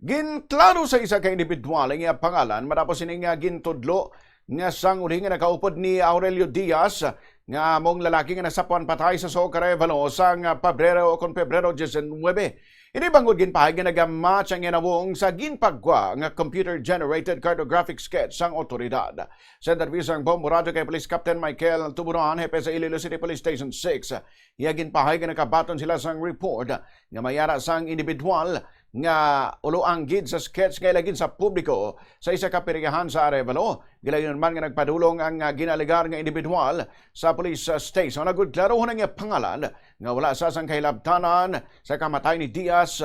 Ginklaro sa isa ka individual nga pangalan matapos ini nga gintudlo nga sang uli nga nakaupod ni Aurelio Diaz nga mong lalaki nga nasapuan patay sa Soca Arevalo sang Pebrero o Pebrero 19. Ini bangod ginpahay nga nagamatch ang ginawong sa ginpagwa nga computer-generated cartographic sketch sang otoridad. Sa interviewang Bomborado kay Police Captain Michael Tuburon, hepe sa Iloilo City Police Station 6, iya ginpahay nga nakabaton sila sang report nga mayara sang individual nga uloang gid sa sketch nga ilagin sa publiko sa isa ka piryahan sa Arevalo. Gilayon man nga nagpadulong ang ginaligar nga individual sa police station. Nagudklarohon nga pangalan nga wala sa sang kahilabtanan sa kamatay ni Diaz.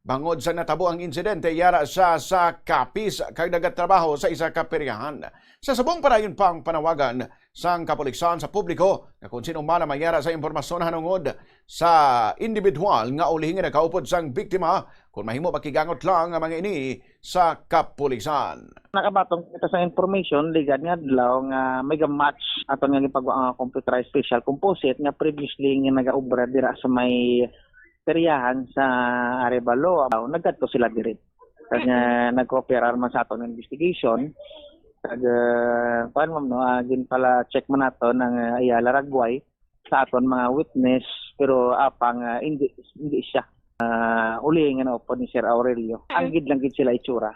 Bangod sa natabo ang insidente, yara sa kapis kag nagatrabaho sa isa ka piryahan. Sa subong parayon pang panawagan sang kapulisan sa publiko na kung sino man mayara sa impormasyon hanungod sa individual nga uli nga nakaupod sang biktima, kung mahimo pakigangot lang ang mga ini sa kapulisan. Nakabatong kita sa information ligad nga adlaw nga may match aton nga gipagawa nga computerized facial composite nga previously nga nagaobra dira sa may peryahan sa Arevalo. Nagkadto sila diri. Kanya nag-cooperate man sa aton investigation. Kag kuan mo no agin pala check man nato ng Ayala Ragway sa aton mga witness pero apang hindi siya uli nga no po ni Sir Aurelio. Ang gid lang gid sila itsura.